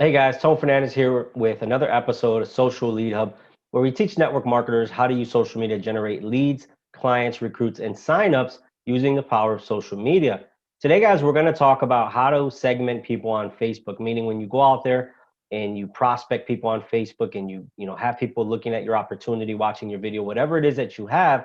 Hey guys, Tone Fernandez here with another episode of Social Lead Hub, where we teach network marketers how to use social media to generate leads, clients, recruits, and signups using the power of social media. Today, guys, we're going to talk about how to segment people on Facebook, meaning when you go out there and you prospect people on Facebook and you have people looking at your opportunity, watching your video, whatever it is that you have,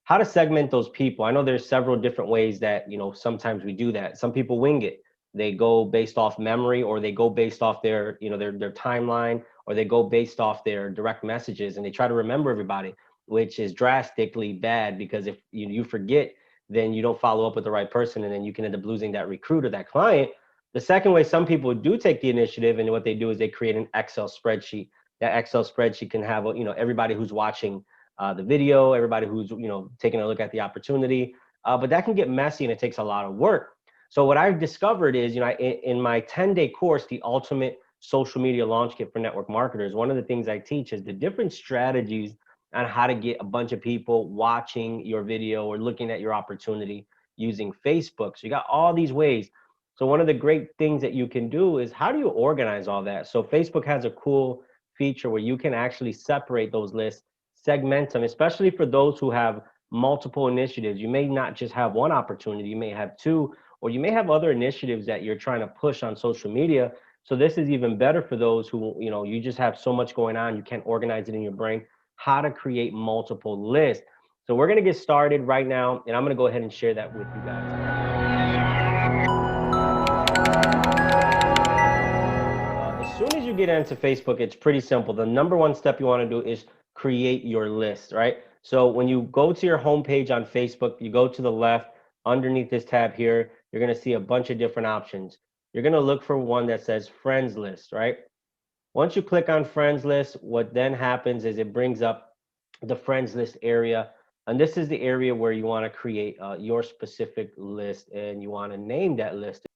how to segment those people. I know there's several different ways that, sometimes we do that. Some people wing it, they go based off memory, or they go based off their timeline, or they go based off their direct messages, and they try to remember everybody, which is drastically bad, because if you forget, then you don't follow up with the right person, and then you can end up losing that recruit or that client. The second way, some people do take the initiative, and what they do is they create an Excel spreadsheet. That Excel spreadsheet can have everybody who's watching the video, everybody who's taking a look at the opportunity, but that can get messy and it takes a lot of work. So what I've discovered is, in my 10-day course, the ultimate social media launch kit for network marketers, one of the things I teach is the different strategies on how to get a bunch of people watching your video or looking at your opportunity using Facebook. So you got all these ways. So one of the great things that you can do is, how do you organize all that? So Facebook has a cool feature where you can actually separate those lists, segment them, especially for those who have multiple initiatives. You may not just have one opportunity, you may have two, or you may have other initiatives that you're trying to push on social media. So this is even better for those who, you just have so much going on, you can't organize it in your brain, how to create multiple lists. So we're going to get started right now, and I'm going to go ahead and share that with you guys. As soon as you get into Facebook, it's pretty simple. The number one step you want to do is create your list, right? So when you go to your homepage on Facebook, you go to the left underneath this tab here, you're going to see a bunch of different options. You're going to look for one that says friends list, right? Once you click on friends list, what then happens is it brings up the friends list area. And this is the area where you want to create your specific list, and you want to name that list.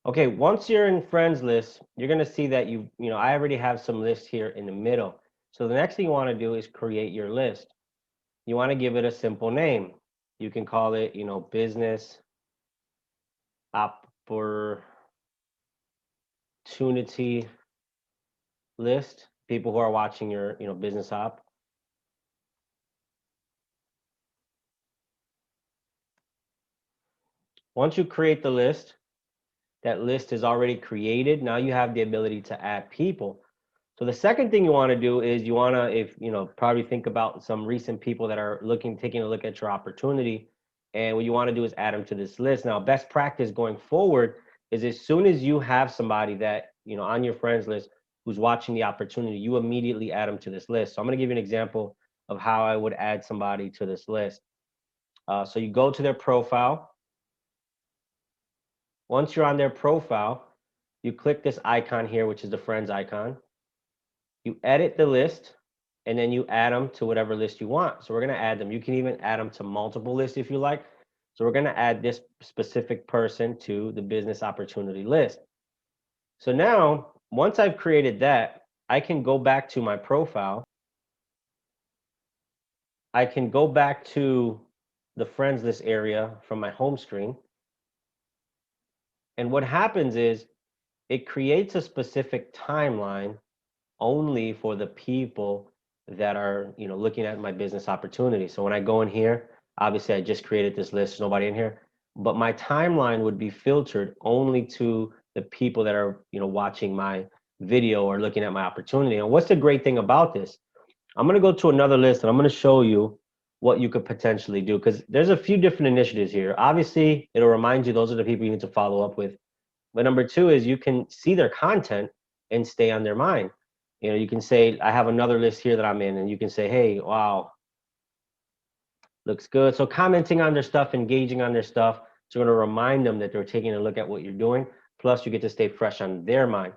Okay, once you're in friends list, you're going to see that I already have some lists here in the middle. So the next thing you want to do is create your list. You want to give it a simple name. You can call it, business opportunity list, people who are watching your, business op. Once you create the list, that list is already created. Now you have the ability to add people. So the second thing you want to do is you want to, if probably think about some recent people that are taking a look at your opportunity. And what you want to do is add them to this list. Now, best practice going forward is, as soon as you have somebody that, on your friends list who's watching the opportunity, you immediately add them to this list. So I'm going to give you an example of how I would add somebody to this list. So you go to their profile. Once you're on their profile, you click this icon here, which is the friends icon. You edit the list, and then you add them to whatever list you want. So we're going to add them. You can even add them to multiple lists if you like. So we're going to add this specific person to the business opportunity list. So now, once I've created that, I can go back to my profile. I can go back to the friends list area from my home screen. And what happens is it creates a specific timeline only for the people that are looking at my business opportunity. So when I go in here, obviously I just created this list, there's nobody in here, but my timeline would be filtered only to the people that are watching my video or looking at my opportunity. And what's the great thing about this? I'm going to go to another list, and I'm going to show you what you could potentially do, because there's a few different initiatives here. Obviously, it'll remind you those are the people you need to follow up with. But number two is, you can see their content and stay on their mind. You can say, I have another list here that I'm in, and you can say, hey, wow, looks good. So commenting on their stuff, engaging on their stuff, it's going to remind them that they're taking a look at what you're doing. Plus, you get to stay fresh on their mind.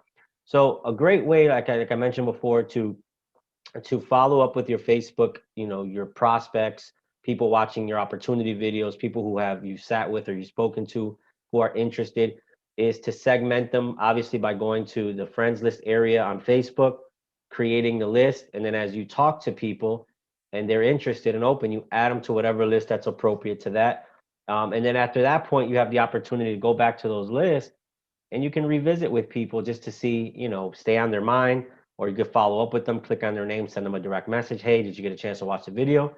So a great way, like I mentioned before, to follow up with your Facebook, your prospects, people watching your opportunity videos, people who have you sat with or you've spoken to who are interested, is to segment them, obviously by going to the friends list area on Facebook, creating the list, and then as you talk to people and they're interested and open, you add them to whatever list that's appropriate to that. And then after that point, you have the opportunity to go back to those lists and you can revisit with people just to see, stay on their mind, or you could follow up with them, click on their name, send them a direct message. Hey, did you get a chance to watch the video?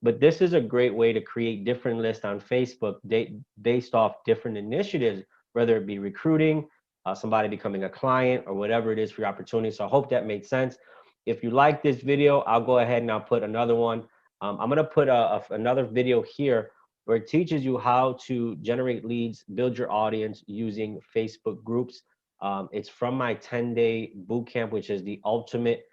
But this is a great way to create different lists on Facebook based off different initiatives, whether it be recruiting, somebody becoming a client, or whatever it is for your opportunity. So I hope that made sense. If you like this video, I'll go ahead and I'll put another one. I'm going to put another video here where it teaches you how to generate leads, build your audience using Facebook groups. It's from my 10-day boot camp, which is the ultimate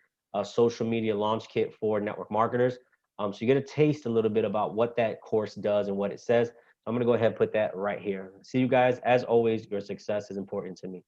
social media launch kit for network marketers. So you get a taste a little bit about what that course does and what it says. I'm going to go ahead and put that right here. See you guys. As always, your success is important to me.